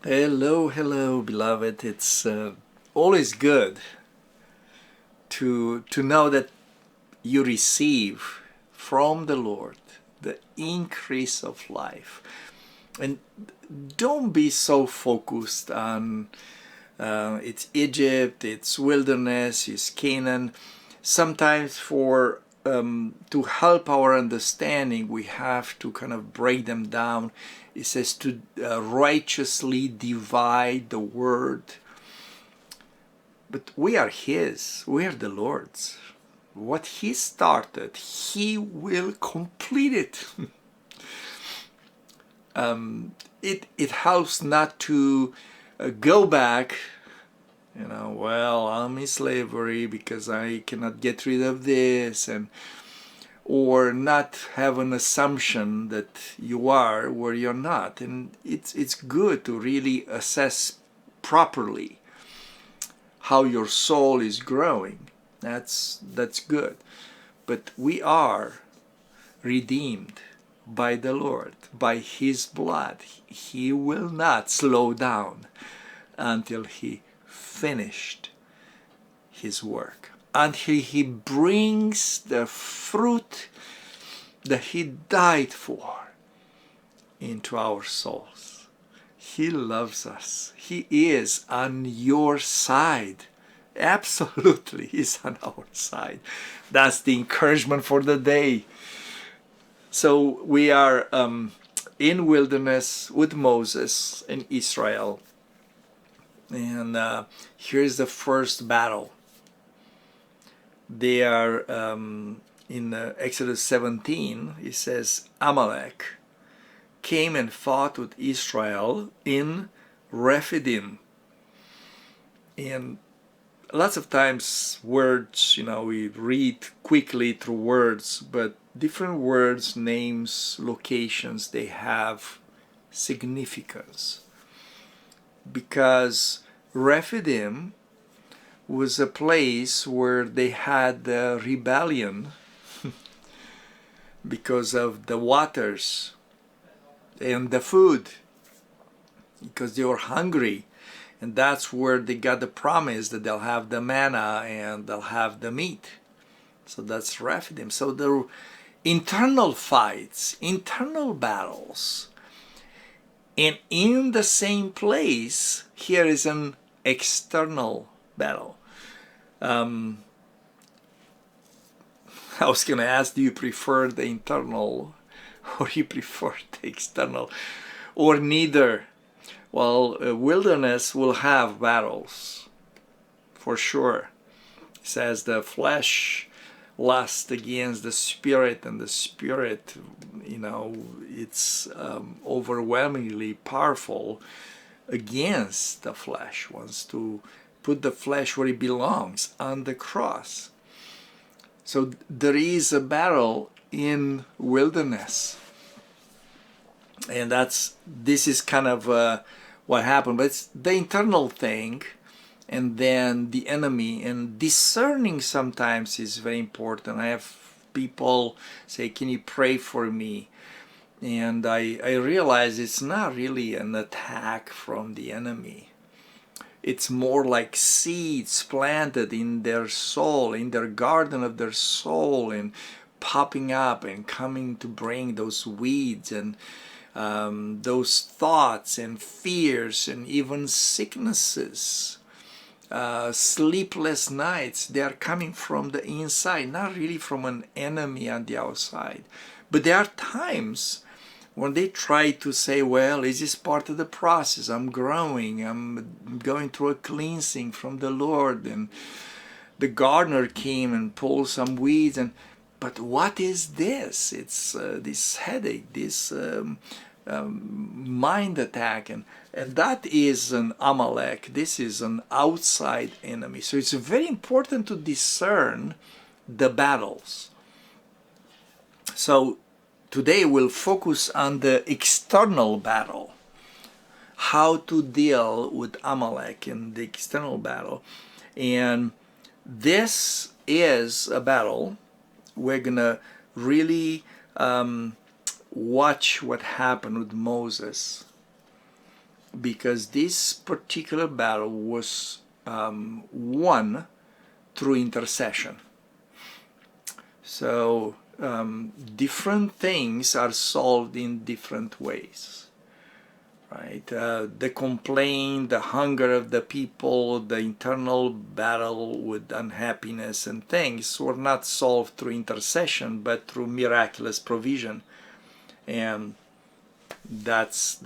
Hello, hello, beloved. It's always good to know that you receive from the Lord the increase of life, and don't be so focused on it's Egypt, it's wilderness, it's Canaan. Sometimes for to help our understanding, we have to kind of break them down. It says to righteously divide the word. But we are His, we are the Lord's. What He started, He will complete it. It helps not to go back, well, I'm in slavery because I cannot get rid of this, and or not have an assumption that you are where you're not. And it's good to really assess properly how your soul is growing. That's good. But we are redeemed by the Lord, by His blood. He will not slow down until He finished His work, until He brings the fruit that He died for into our souls. He loves us. He is on your side. Absolutely, He's on our side. That's the encouragement for the day. So we are in wilderness with Moses in Israel. And here's the first battle. They are in Exodus 17, it says, Amalek came and fought with Israel in Rephidim. And lots of times words, we read quickly through words, but different words, names, locations, they have significance. Because Rephidim was a place where they had the rebellion because of the waters and the food, because they were hungry. And that's where they got the promise that they'll have the manna and they'll have the meat. So that's Rephidim. So the internal fights, internal battles. And in the same place, here is an external battle. I was going to ask, do you prefer the internal or you prefer the external? Or neither? Well, wilderness will have battles, for sure. It says the flesh lusts against the spirit, and the spirit, it's overwhelmingly powerful against the flesh, wants to put the flesh where it belongs, on the cross. So there is a battle in wilderness. And this is kind of what happened, but it's the internal thing, and then the enemy. And discerning sometimes is very important. I have people say, can you pray for me? And I realize it's not really an attack from the enemy. It's more like seeds planted in their soul, in their garden of their soul, and popping up and coming to bring those weeds and those thoughts and fears and even sicknesses, sleepless nights. They are coming from the inside, not really from an enemy on the outside. But there are times when they try to say, well, is this part of the process? I'm growing, I'm going through a cleansing from the Lord, and the gardener came and pulled some weeds, but what is this? It's this headache, this mind attack, and that is an Amalek. This is an outside enemy. So it's very important to discern the battles. So today we'll focus on the external battle, how to deal with Amalek in the external battle. And this is a battle we're gonna really watch what happened with Moses. because this particular battle was won through intercession. So different things are solved in different ways, right? The complaint, the hunger of the people, the internal battle with unhappiness and things were not solved through intercession, but through miraculous provision. And that's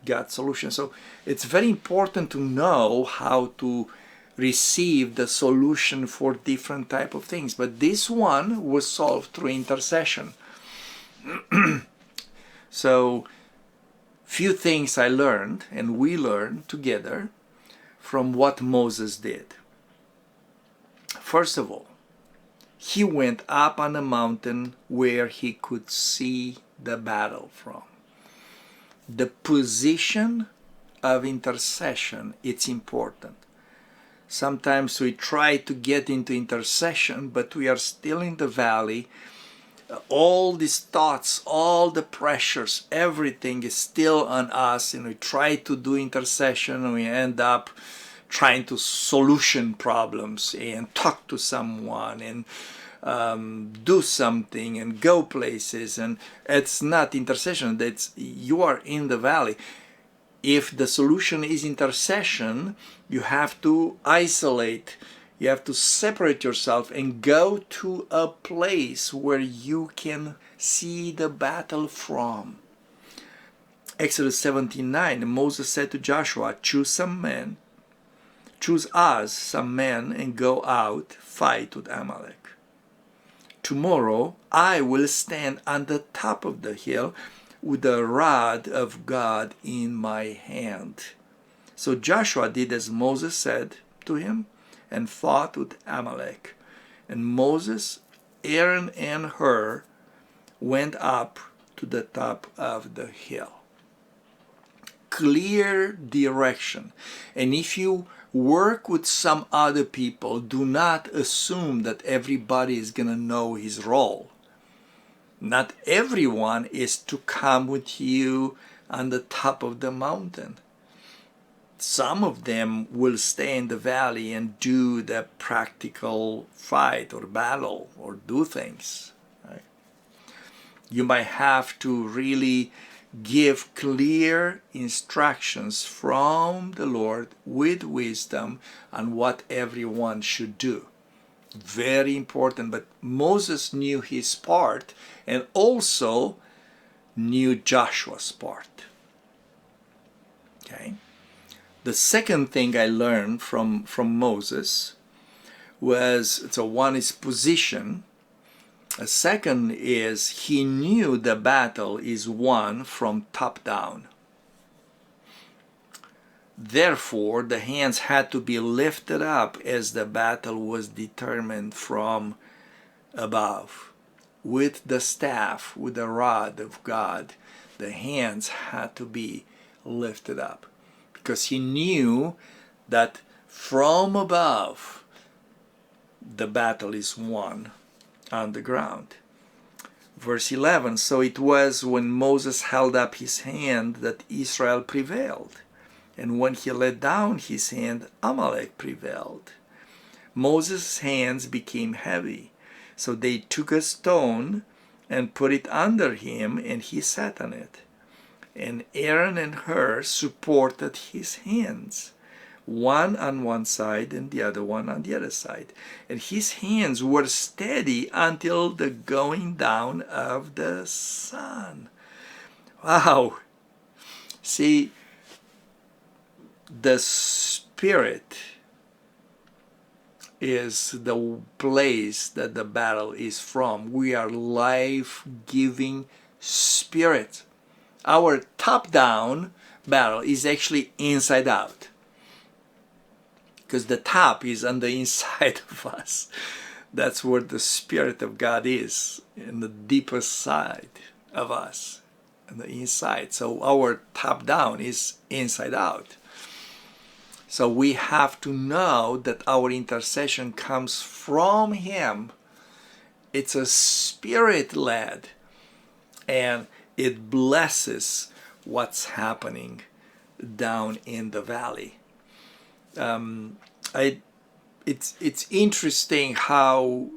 God's solution. So it's very important to know how to receive the solution for different type of things, but this one was solved through intercession. So few things I learned, and we learned together, from what Moses did. First of all, he went up on a mountain where he could see the battle from. The position of intercession, it's important. Sometimes we try to get into intercession, but we are still in the valley. All these thoughts, all the pressures, everything is still on us, and we try to do intercession, and we end up trying to solution problems and talk to someone and do something and go places, and it's not intercession. That's, you are in the valley. If the solution is intercession, you have to isolate, you have to separate yourself and go to a place where you can see the battle from. Exodus 17:9, Moses said to Joshua, choose us some men and go out, fight with Amalek. Tomorrow I will stand on the top of the hill with the rod of God in my hand. So Joshua did as Moses said to him and fought with Amalek. And Moses, Aaron, and Hur went up to the top of the hill. Clear direction. And if you work with some other people, do not assume that everybody is going to know his role. Not everyone is to come with you on the top of the mountain. Some of them will stay in the valley and do the practical fight or battle or do things. Right? You might have to really give clear instructions from the Lord with wisdom on what everyone should do. Very important. But Moses knew his part and also knew Joshua's part. Okay. The second thing I learned from Moses was, so one is position. A second is he knew the battle is won from top down. Therefore, the hands had to be lifted up as the battle was determined from above. With the staff, with the rod of God, the hands had to be lifted up. Because he knew that from above, the battle is won on the ground. Verse 11, so it was when Moses held up his hand that Israel prevailed. And when he let down his hand, Amalek prevailed. Moses' hands became heavy. So they took a stone and put it under him, and he sat on it. And Aaron and Hur supported his hands, one on one side and the other one on the other side. And his hands were steady until the going down of the sun. Wow! See, the Spirit is the place that the battle is from. We are life-giving spirit. Our top-down battle is actually inside out. Because the top is on the inside of us. That's where the Spirit of God is, in the deepest side of us, on the inside. So our top-down is inside out. So we have to know that our intercession comes from Him. It's a Spirit-led, and it blesses what's happening down in the valley. It's interesting how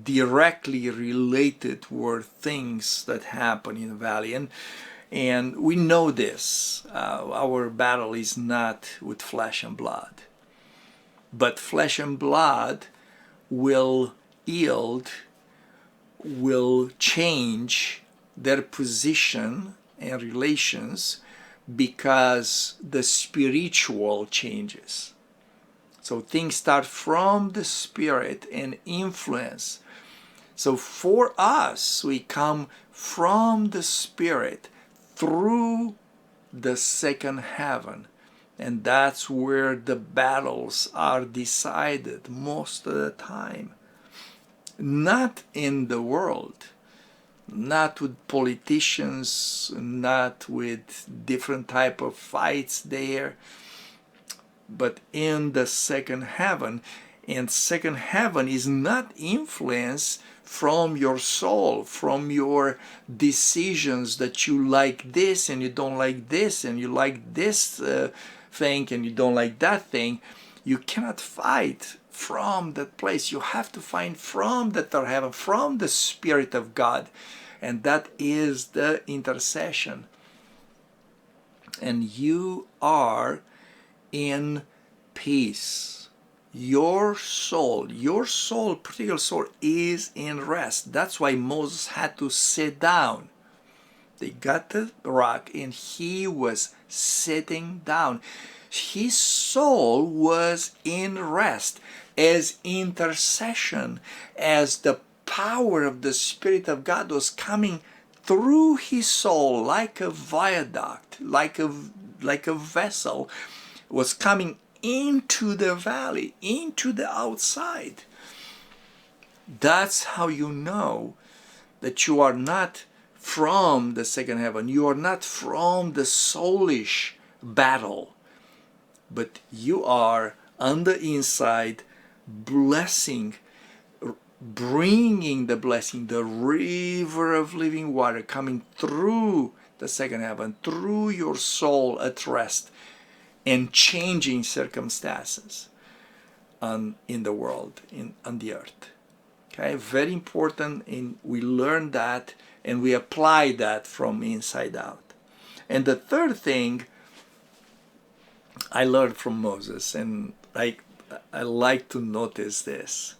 directly related were things that happen in the valley, and we know this. Our battle is not with flesh and blood, but flesh and blood will change their position and relations because the spiritual changes. So things start from the spirit and influence. So for us, we come from the spirit through the second heaven. And that's where the battles are decided most of the time. Not in the world, not with politicians, not with different type of fights there, but in the second heaven. And second heaven is not influenced from your soul, from your decisions that you like this and you don't like this, and you like this thing and you don't like that thing. You cannot fight from that place. You have to find from the third heaven, from the Spirit of God, and that is the intercession. And you are in peace. Your soul, particular soul, is in rest. That's why Moses had to sit down. They got the rock and he was sitting down. His soul was in rest, as intercession, as the power of the Spirit of God was coming through his soul like a viaduct, like a vessel, was coming into the valley, into the outside. That's how you know that you are not from the second heaven. You are not from the soulish battle, but you are on the inside, blessing, bringing the blessing, the river of living water coming through the second heaven, through your soul at rest, and changing circumstances in the world, on the earth. Okay, very important, and we learn that and we apply that from inside out. And the third thing I learned from Moses, and I like to notice this,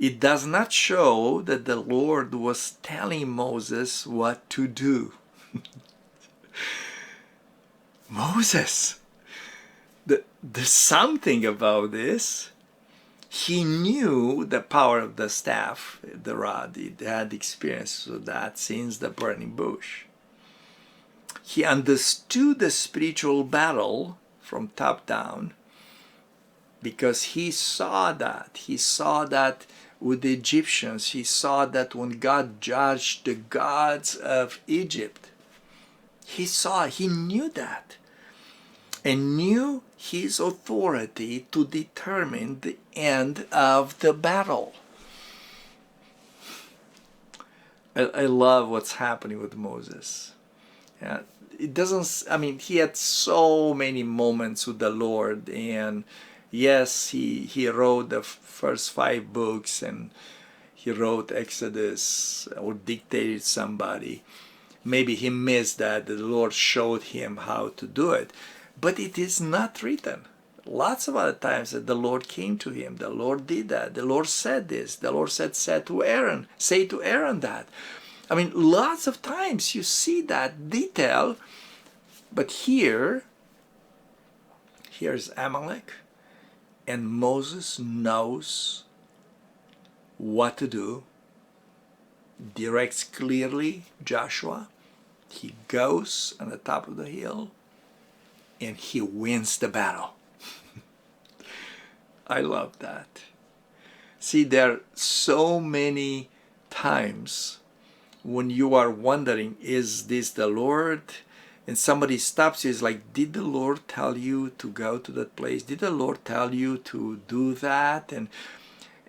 it does not show that the Lord was telling Moses what to do. Moses, there's something about this. He knew the power of the staff, the rod. He had experience with that since the burning bush. He understood the spiritual battle from top down because he saw that. He saw that with the Egyptians. He saw that when God judged the gods of Egypt. He knew that, and knew his authority to determine the end of the battle. I love what's happening with Moses. Yeah, it doesn't, I mean, he had so many moments with the Lord, and yes, he wrote the first 5 books, and he wrote Exodus or dictated somebody. Maybe he missed that the Lord showed him how to do it, but it is not written. Lots of other times that the Lord came to him, the Lord did that, the Lord said this, the Lord say to Aaron that. I mean, lots of times you see that detail, but here's Amalek, and Moses knows what to do, directs clearly Joshua. He goes on the top of the hill and he wins the battle. I love that. See, there are so many times when you are wondering, is this the Lord? And somebody stops you, is like, did the Lord tell you to go to that place? Did the Lord tell you to do that? And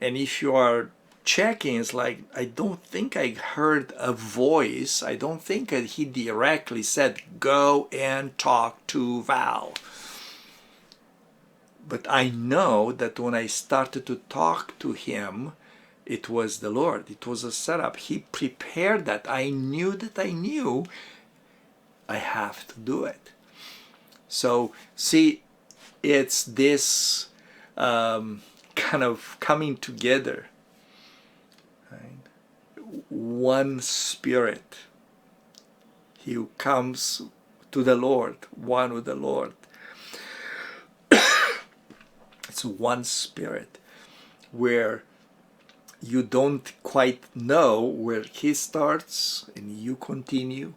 if you are checking. It's like, I don't think I heard a voice. I don't think that he directly said, go and talk to Val. But I know that when I started to talk to him, it was the Lord. It was a setup. He prepared that. I knew I have to do it. So, see, it's this kind of coming together. Right? One Spirit. He who comes to the Lord, one with the Lord. It's one Spirit where you don't quite know where he starts and you continue,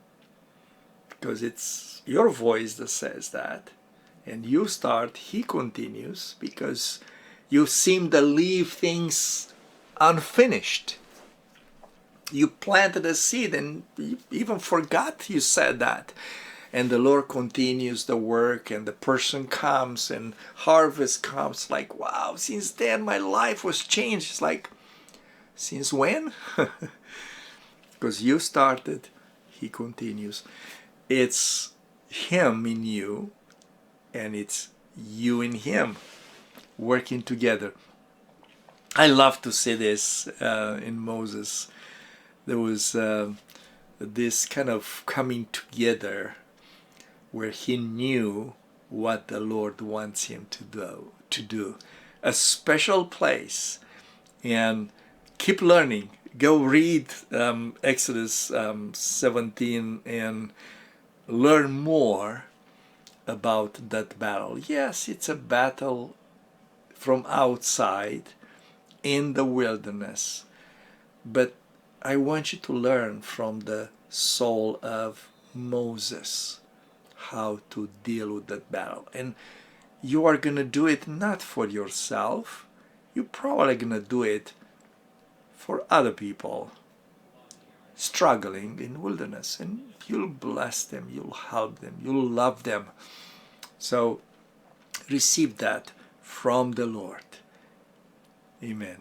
because it's your voice that says that, and you start, he continues, because you seem to leave things unfinished. You planted a seed and you even forgot you said that, and the Lord continues the work, and the person comes and harvest comes. Like, wow, since then my life was changed. It's like, since when? Because you started, he continues. It's him in you, and it's you in him working together. I love to see this in Moses. There was this kind of coming together where he knew what the Lord wants him to do. A special place. And keep learning. Go read Exodus 17 and learn more about that battle. Yes, it's a battle from outside in the wilderness, but I want you to learn from the soul of Moses how to deal with that battle. And you are going to do it not for yourself. You're probably going to do it for other people struggling in wilderness, and you'll bless them, you'll help them, you'll love them. So receive that from the Lord. Amen.